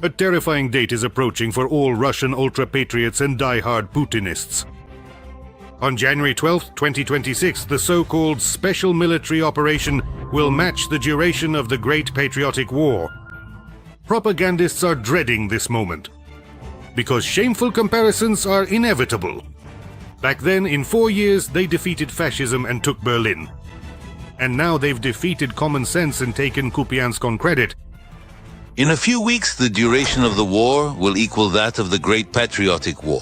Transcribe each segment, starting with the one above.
A terrifying date is approaching for all Russian ultra-patriots and die-hard Putinists. On January 12, 2026, the so-called Special Military Operation will match the duration of the Great Patriotic War. Propagandists are dreading this moment, because shameful comparisons are inevitable. Back then, in 4 years, they defeated fascism and took Berlin. And now they've defeated common sense and taken Kupiansk on credit. In a few weeks, the duration of the war will equal that of the Great Patriotic War.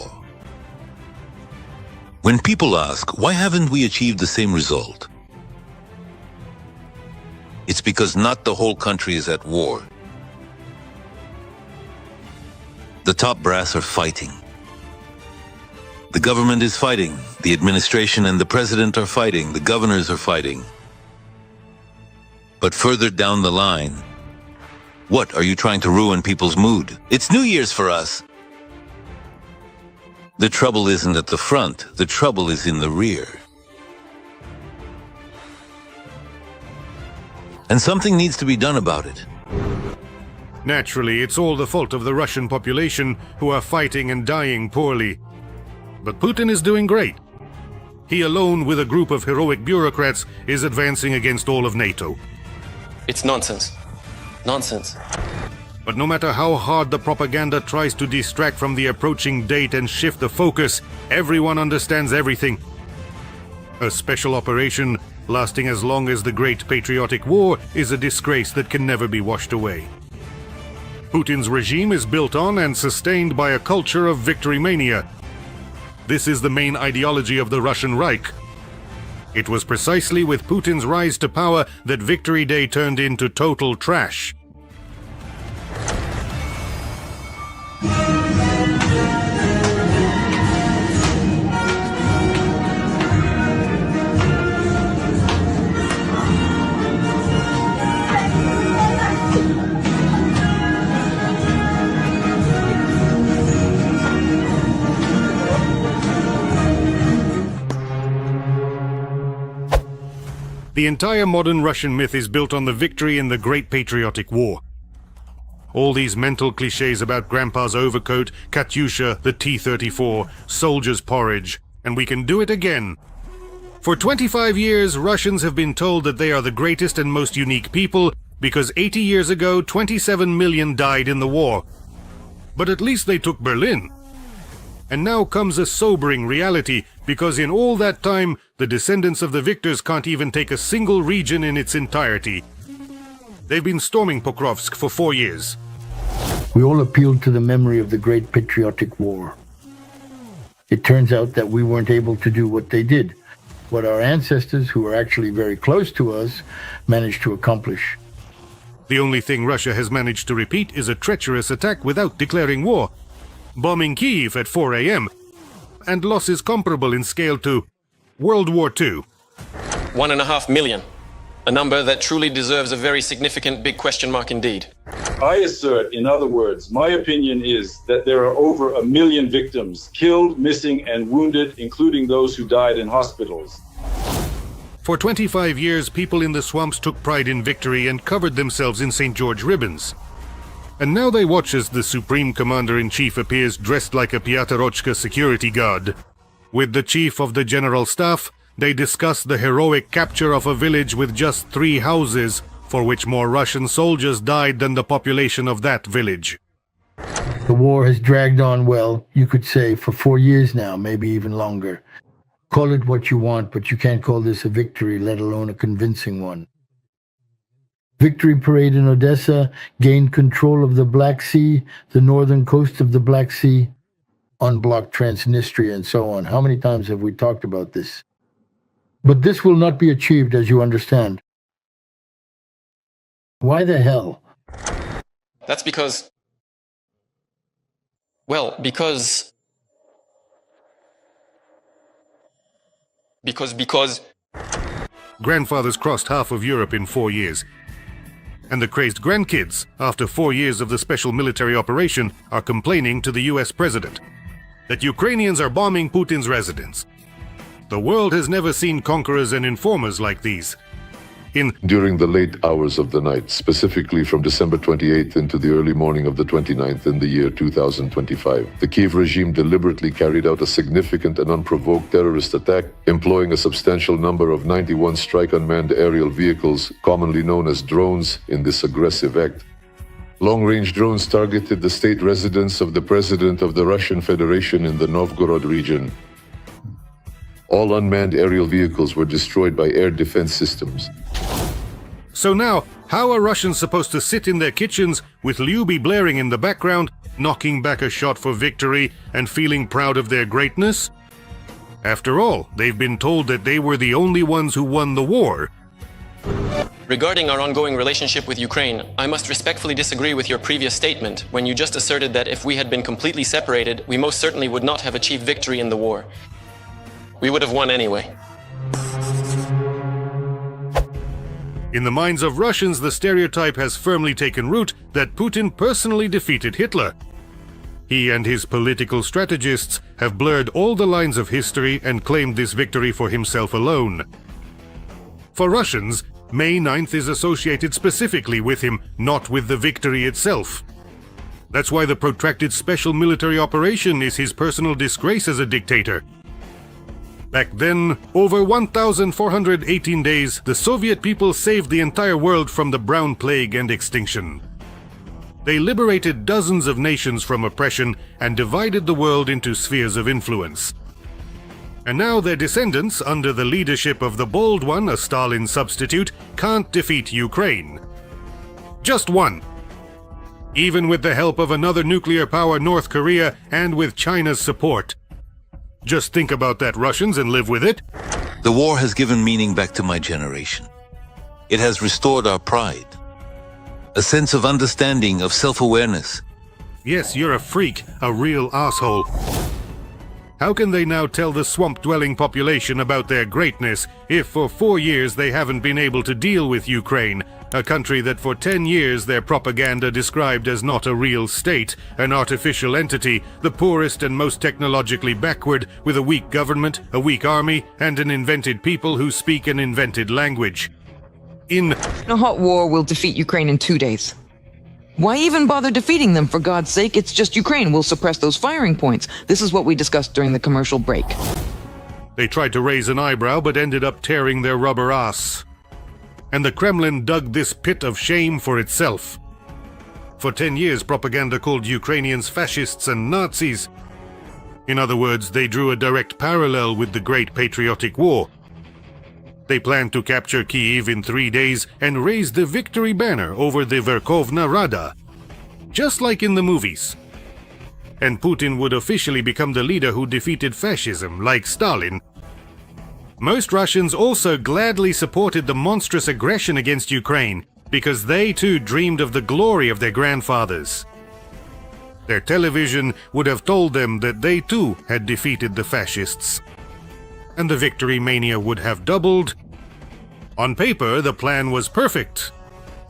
When people ask, why haven't we achieved the same result? It's because not the whole country is at war. The top brass are fighting. The government is fighting. The administration and the president are fighting. The governors are fighting. But further down the line, what are you trying to ruin people's mood? It's New Year's for us. The trouble isn't at the front, the trouble is in the rear. And something needs to be done about it. Naturally, it's all the fault of the Russian population who are fighting and dying poorly. But Putin is doing great. He alone, with a group of heroic bureaucrats, is advancing against all of NATO. It's nonsense. Nonsense. But no matter how hard the propaganda tries to distract from the approaching date and shift the focus, everyone understands everything. A special operation lasting as long as the Great Patriotic War is a disgrace that can never be washed away. Putin's regime is built on and sustained by a culture of victory mania. This is the main ideology of the Russian Reich. It was precisely with Putin's rise to power that Victory Day turned into total trash. The entire modern Russian myth is built on the victory in the Great Patriotic War. All these mental cliches about Grandpa's overcoat, Katyusha, the T-34, soldier's porridge, and we can do it again. For 25 years, Russians have been told that they are the greatest and most unique people because 80 years ago, 27 million died in the war. But at least they took Berlin. And now comes a sobering reality, because in all that time, the descendants of the victors can't even take a single region in its entirety. They've been storming Pokrovsk for 4 years. We all appealed to the memory of the Great Patriotic War. It turns out that we weren't able to do what they did, what our ancestors, who were actually very close to us, managed to accomplish. The only thing Russia has managed to repeat is a treacherous attack without declaring war, bombing Kyiv at 4 a.m., and losses comparable in scale to World War II. 1.5 million. A number that truly deserves a very significant big question mark indeed. I assert, in other words, my opinion is that there are over 1 million victims, killed, missing, and wounded, including those who died in hospitals. For 25 years, people in the swamps took pride in victory and covered themselves in St. George ribbons. And now they watch as the Supreme Commander-in-Chief appears dressed like a Piotr security guard. With the Chief of the General Staff, they discuss the heroic capture of a village with just 3 houses, for which more Russian soldiers died than the population of that village. The war has dragged on, well, you could say, for 4 years now, maybe even longer. Call it what you want, but you can't call this a victory, let alone a convincing one. Victory Parade in Odessa gained control of the Black Sea, the northern coast of the Black Sea, unblocked Transnistria, and so on. How many times have we talked about this? But this will not be achieved, as you understand. Why the hell? That's because... Well, because... Grandfathers crossed half of Europe in 4 years. And the crazed grandkids, after 4 years of the special military operation, are complaining to the US president that Ukrainians are bombing Putin's residence. The world has never seen conquerors and informers like these. during the late hours of the night, specifically from December 28th into the early morning of the 29th in the year 2025. The Kiev regime deliberately carried out a significant and unprovoked terrorist attack, employing a substantial number of 91 strike unmanned aerial vehicles, commonly known as drones, in this aggressive act. Long-range drones targeted the state residence of the President of the Russian Federation in the Novgorod region. All unmanned aerial vehicles were destroyed by air defense systems. So now, how are Russians supposed to sit in their kitchens with Lyubi blaring in the background, knocking back a shot for victory and feeling proud of their greatness? After all, they've been told that they were the only ones who won the war. Regarding our ongoing relationship with Ukraine, I must respectfully disagree with your previous statement when you just asserted that if we had been completely separated, we most certainly would not have achieved victory in the war. We would have won anyway. In the minds of Russians, the stereotype has firmly taken root that Putin personally defeated Hitler. He and his political strategists have blurred all the lines of history and claimed this victory for himself alone. For Russians, May 9th is associated specifically with him, not with the victory itself. That's why the protracted special military operation is his personal disgrace as a dictator. Back then, over 1,418 days, the Soviet people saved the entire world from the Brown Plague and extinction. They liberated dozens of nations from oppression and divided the world into spheres of influence. And now their descendants, under the leadership of the Bold One, a Stalin substitute, can't defeat Ukraine. Just one. Even with the help of another nuclear power, North Korea, and with China's support. Just think about that, Russians, and live with it. The war has given meaning back to my generation. It has restored our pride, a sense of understanding, of self-awareness. Yes, you're a freak, a real asshole. How can they now tell the swamp-dwelling population about their greatness if for 4 years they haven't been able to deal with Ukraine, a country that for 10 years their propaganda described as not a real state, an artificial entity, the poorest and most technologically backward, with a weak government, a weak army, and an invented people who speak an invented language? In a hot war will defeat Ukraine in 2 days. Why even bother defeating them, for God's sake? It's just Ukraine will suppress those firing points. This is what we discussed during the commercial break. They tried to raise an eyebrow but ended up tearing their rubber ass. And the Kremlin dug this pit of shame for itself. For 10 years, propaganda called Ukrainians fascists and Nazis. In other words, they drew a direct parallel with the Great Patriotic War. They planned to capture Kyiv in 3 days and raise the victory banner over the Verkhovna Rada, just like in the movies. And Putin would officially become the leader who defeated fascism, like Stalin. Most Russians also gladly supported the monstrous aggression against Ukraine, because they too dreamed of the glory of their grandfathers. Their television would have told them that they too had defeated the fascists. And the victory mania would have doubled. On paper, the plan was perfect.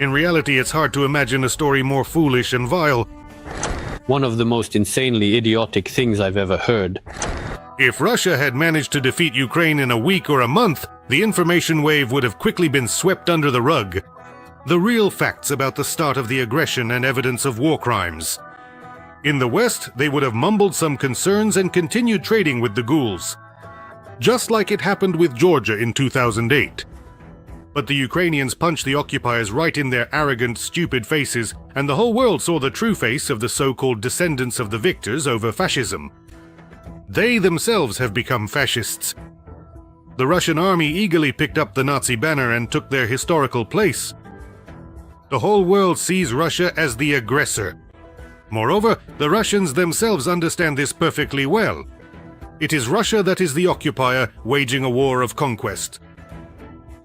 In reality, it's hard to imagine a story more foolish and vile. One of the most insanely idiotic things I've ever heard. If Russia had managed to defeat Ukraine in a week or a month, the information wave would have quickly been swept under the rug. The real facts about the start of the aggression and evidence of war crimes. In the West, they would have mumbled some concerns and continued trading with the ghouls. Just like it happened with Georgia in 2008. But the Ukrainians punched the occupiers right in their arrogant, stupid faces, and the whole world saw the true face of the so-called descendants of the victors over fascism. They themselves have become fascists. The Russian army eagerly picked up the Nazi banner and took their historical place. The whole world sees Russia as the aggressor. Moreover, the Russians themselves understand this perfectly well. It is Russia that is the occupier, waging a war of conquest.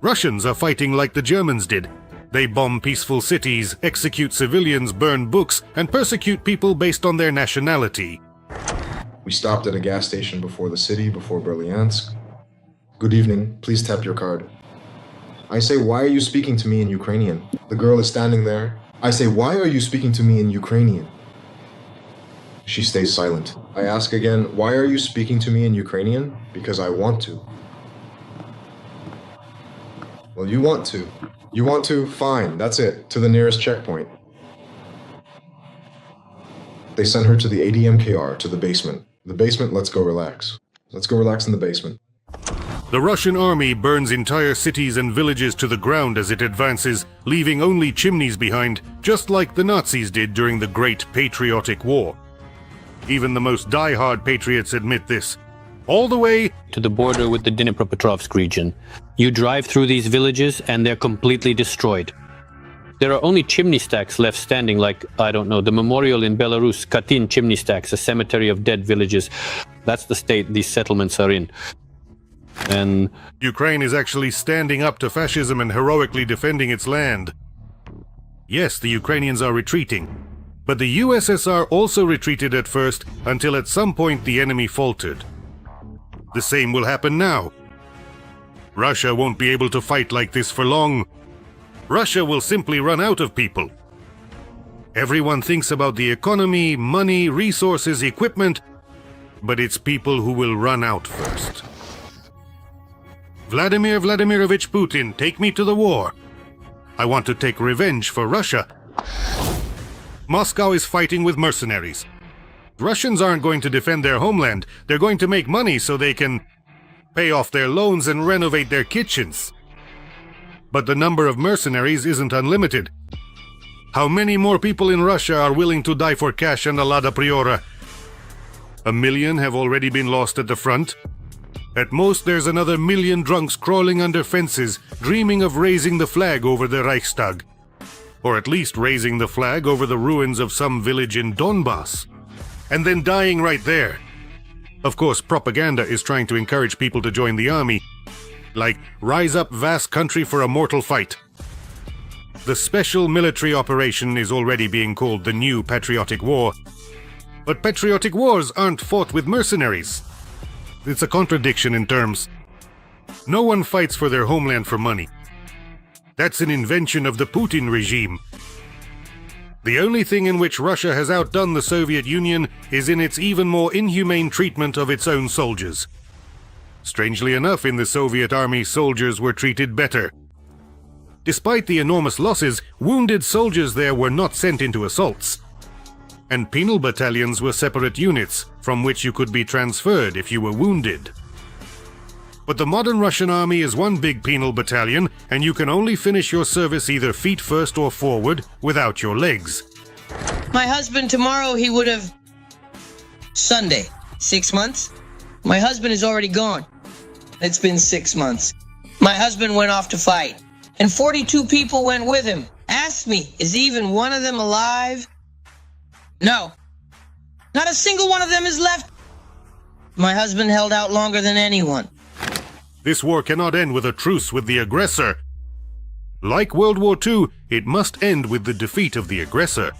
Russians are fighting like the Germans did. They bomb peaceful cities, execute civilians, burn books, and persecute people based on their nationality. We stopped at a gas station before the city, before Berlyansk. Good evening, please tap your card. I say, why are you speaking to me in Ukrainian? The girl is standing there. I say, why are you speaking to me in Ukrainian? She stays silent. I ask again, why are you speaking to me in Ukrainian? Because I want to. Well, you want to. You want to? Fine, that's it. To the nearest checkpoint. They sent her to the ADMKR, to the basement. The basement, let's go relax. Let's go relax in the basement. The Russian army burns entire cities and villages to the ground as it advances, leaving only chimneys behind, just like the Nazis did during the Great Patriotic War. Even the most die-hard patriots admit this. All the way To the border with the Dnipropetrovsk region. You drive through these villages and they're completely destroyed. There are only chimney stacks left standing, like, I don't know, the memorial in Belarus, Katyn chimney stacks, a cemetery of dead villages. That's the state these settlements are in. And Ukraine is actually standing up to fascism and heroically defending its land. Yes, the Ukrainians are retreating, but the USSR also retreated at first until at some point the enemy faltered. The same will happen now. Russia won't be able to fight like this for long. Russia will simply run out of people. Everyone thinks about the economy, money, resources, equipment, but it's people who will run out first. Vladimir Vladimirovich Putin, take me to the war. I want to take revenge for Russia. Moscow is fighting with mercenaries. Russians aren't going to defend their homeland. They're going to make money so they can pay off their loans and renovate their kitchens. But the number of mercenaries isn't unlimited. How many more people in Russia are willing to die for cash and a Lada Priora? 1 million have already been lost at the front. At most, there's another 1 million drunks crawling under fences, dreaming of raising the flag over the Reichstag. Or at least raising the flag over the ruins of some village in Donbass. And then dying right there. Of course, propaganda is trying to encourage people to join the army. Like, rise up, vast country, for a mortal fight. The special military operation is already being called the New Patriotic War. But patriotic wars aren't fought with mercenaries. It's a contradiction in terms. No one fights for their homeland for money. That's an invention of the Putin regime. The only thing in which Russia has outdone the Soviet Union is in its even more inhumane treatment of its own soldiers. Strangely enough, in the Soviet army, soldiers were treated better. Despite the enormous losses, wounded soldiers there were not sent into assaults. And penal battalions were separate units, from which you could be transferred if you were wounded. But the modern Russian army is one big penal battalion, and you can only finish your service either feet first or forward, without your legs. My husband, tomorrow he would have... Sunday. 6 months? My husband is already gone. It's been 6 months. My husband went off to fight, and 42 people went with him. Ask me, is even one of them alive? No. Not a single one of them is left. My husband held out longer than anyone. This war cannot end with a truce with the aggressor. Like World War II, it must end with the defeat of the aggressor.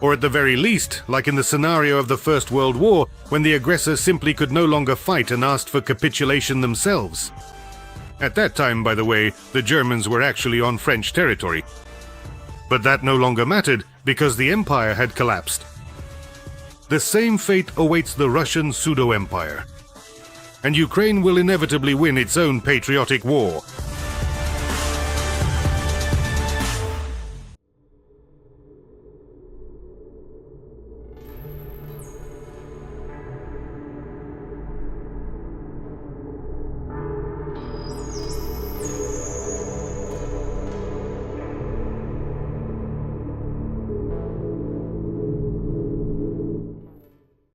Or at the very least, like in the scenario of the First World War, when the aggressor simply could no longer fight and asked for capitulation themselves. At that time, by the way, the Germans were actually on French territory. But that no longer mattered, because the empire had collapsed. The same fate awaits the Russian pseudo-empire. And Ukraine will inevitably win its own patriotic war.